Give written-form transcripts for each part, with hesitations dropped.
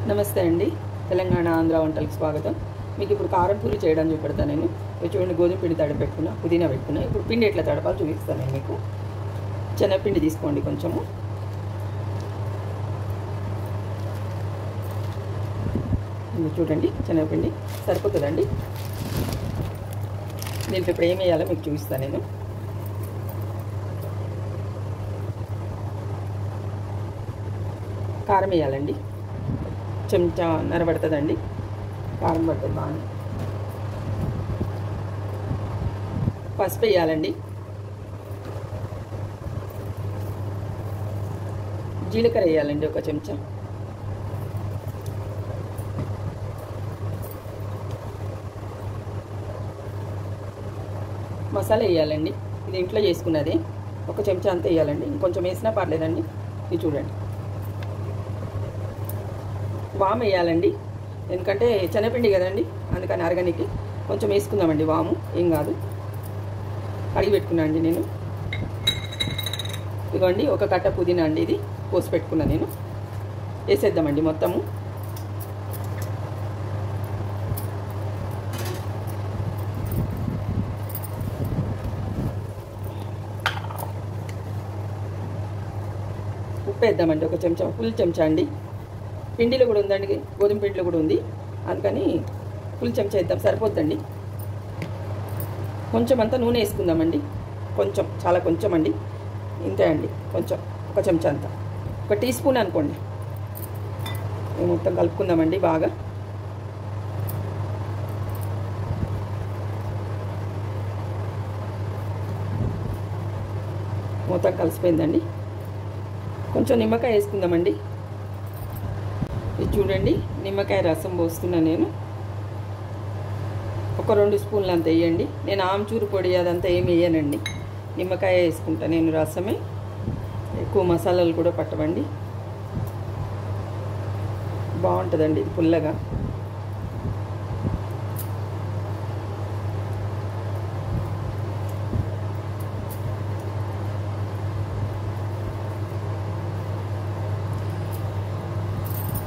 నమస్తే అండి. తెలంగాణ ఆంధ్ర వంటలకు స్వాగతం. మీకు ఇప్పుడు కారం పూరి చేయడం చూపెడతాను నేను. చూడండి, గోధుమ పిండి తడిపి పెట్టుకున్నా, పుదీనా పెట్టుకున్నా. ఇప్పుడు పిండి ఎట్లా తడపాలో చూపిస్తాను నేను మీకు. శనగపిండి తీసుకోండి కొంచెము. చూడండి, శనగపిండి సరిపోతుందండి. దీంట్లో ఇప్పుడు ఏం వేయాలో మీకు చూపిస్తాను నేను. కారం వేయాలండి, చెంచా నరబడుతుందండి. కారం పడుతుంది బాగా. పసుపు వేయాలండి. జీలకర్ర వేయాలండి ఒక చెంచా. మసాలా వేయాలండి. ఇది ఇంట్లో చేసుకున్నది. ఒక చెంచా అంతా వేయాలండి. ఇంకొంచెం వేసినా పర్లేదండి. ఇది చూడండి. వాము వేయాలండి, ఎందుకంటే శనగపిండి కదండి, అందుకని అరగనికి కొంచెం వేసుకుందామండి వాము. ఏం కాదు. కడిగి పెట్టుకున్నా అండి నేను. ఇదిగోండి ఒక కట్ట పుదీనా అండి, ఇది పోసి పెట్టుకున్నా నేను. వేసేద్దామండి మొత్తము. ఉప్పు వేద్దామండి ఒక చెంచా, ఫుల్ చెంచా అండి. పిండిలో కూడా ఉందండి, గోధుమ పిండిలో కూడా ఉంది, అందుకని ఫుల్ చెంచా వేద్దాం, సరిపోద్దండి. కొంచెం అంతా నూనె వేసుకుందామండి. కొంచెం, చాలా కొంచెం అండి, ఇంతే అండి. కొంచెం, ఒక చెంచా అంతా, ఒక టీ స్పూన్ అనుకోండి. మొత్తం కలుపుకుందామండి బాగా. మొత్తం కలిసిపోయిందండి. కొంచెం నిమ్మకాయ వేసుకుందామండి. ఇది చూడండి, నిమ్మకాయ రసం పోస్తున్నా నేను. ఒక 2 స్పూన్లు అంత వేయండి. నేను ఆమ్చూరు పొడి అదంతా ఏమి వేయనండి, నిమ్మకాయ వేసుకుంటా నేను రసమే. ఎక్కువ మసాలాలు కూడా పట్టవండి, బాగుంటుందండి ఇది పుల్లగా.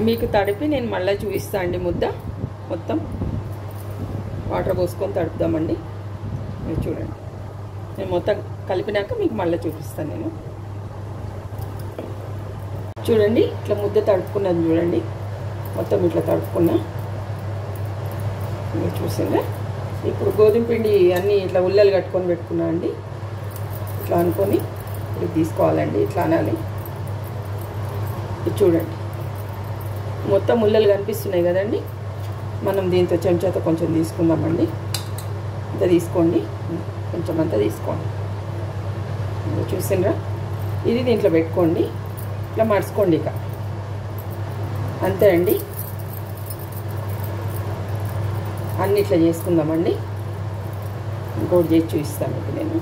మీకు తడిపి నేను మళ్ళీ చూపిస్తా అండి. ముద్ద మొత్తం వాటర్ పోసుకొని తడుపుదామండి. మీరు చూడండి, నేను మొత్తం కలిపినాక మీకు మళ్ళీ చూపిస్తాను నేను. చూడండి, ఇట్లా ముద్ద తడుపుకున్నాను చూడండి, మొత్తం ఇట్లా తడుపుకున్నా. మీరు చూసిందా? ఇప్పుడు గోధుమ పిండి అన్నీ ఇట్లా ఉల్లలు కట్టుకొని పెట్టుకున్నా అండి. ఇట్లా అనుకొని ఇది తీసుకోవాలండి, ఇట్లా అనాలి. ఇది చూడండి, మొత్తం ముల్లలు కనిపిస్తున్నాయి కదండి. మనం దీంతో చెంచాతో కొంచెం తీసుకుందామండి. ఇంత తీసుకోండి, కొంచెం అంతా తీసుకోండి. చూసిండ్రా? ఇది దీంట్లో పెట్టుకోండి, ఇట్లా మడుచుకోండి. ఇక అంతే అండి. అన్నీ ఇట్లా చేసుకుందామండి. ఇంకోటి చేసి చూపిస్తాను ఇప్పుడు నేను.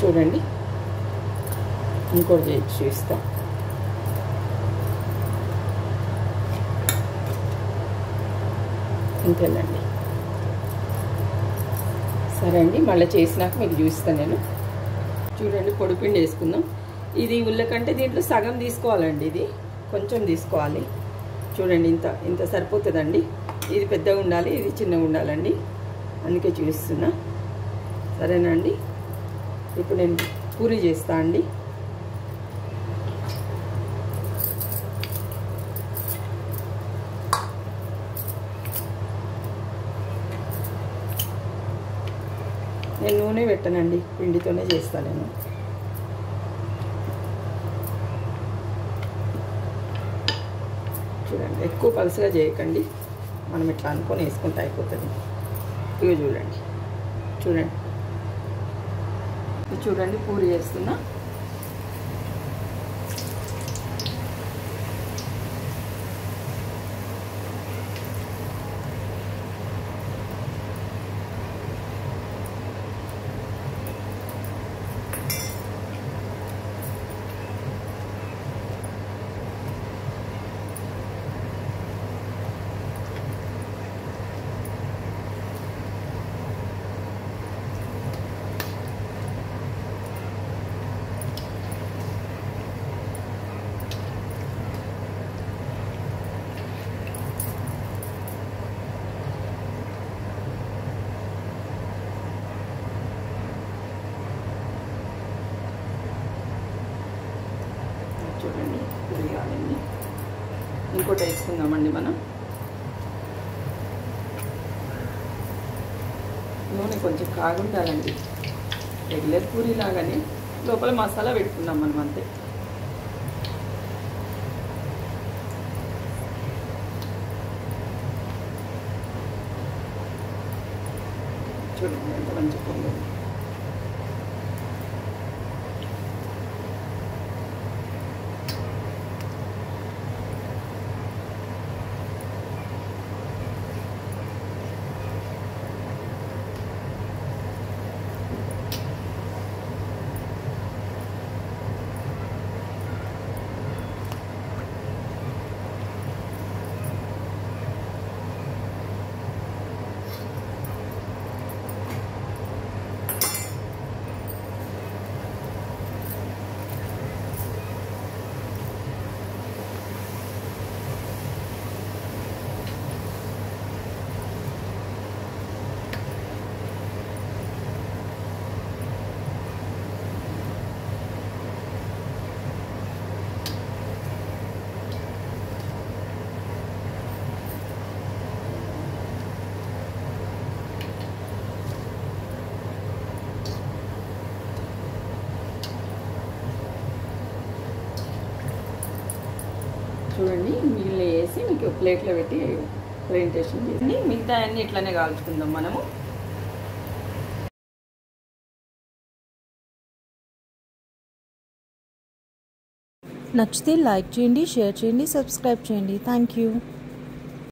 చూడండి, ఇంకోటి చేసి చూపిస్తా. ఇంతేనండి. సరే అండి, మళ్ళీ చేసినాక మీకు చూపిస్తాను నేను. చూడండి, పొడిపిండి వేసుకుందాం. ఇది ఉల్లకంటే దీంట్లో సగం తీసుకోవాలండి, ఇది కొంచెం తీసుకోవాలి. చూడండి, ఇంత ఇంత సరిపోతుందండి. ఇది పెద్దగా ఉండాలి, ఇది చిన్నగా ఉండాలండి, అందుకే చూపిస్తున్నా. సరేనా అండి? ఇప్పుడు నేను పూరి చేస్తా అండి. నేను నూనె పెట్టనండి, పిండితోనే చేస్తాను నేను. చూడండి, ఎక్కువ పలుసుగా చేయకండి, మనం ఇట్లా అనుకొని వేసుకుంటే అయిపోతుంది. ఇవి చూడండి, చూడండి, చూడండి పూరి చేస్తున్నా. ఇంకోటి వేసుకుందామండి మనం. నూనె కొంచెం కాగుండాలండి, రెగ్యులర్ పూరి లాగానే లోపల మసాలా పెట్టుకుందాం మనం అంతే. చూడండి ఎంత మంచి పొంగు. చూడండి మిగిలిన వేసి మీకు ప్లేట్లో పెట్టి ప్రెజెంటేషన్ చేసి మిగతా అన్నీ ఇట్లానే కాల్చుకుందాం మనము. నచ్చితే లైక్ చేయండి, షేర్ చేయండి, సబ్స్క్రైబ్ చేయండి. Thank you.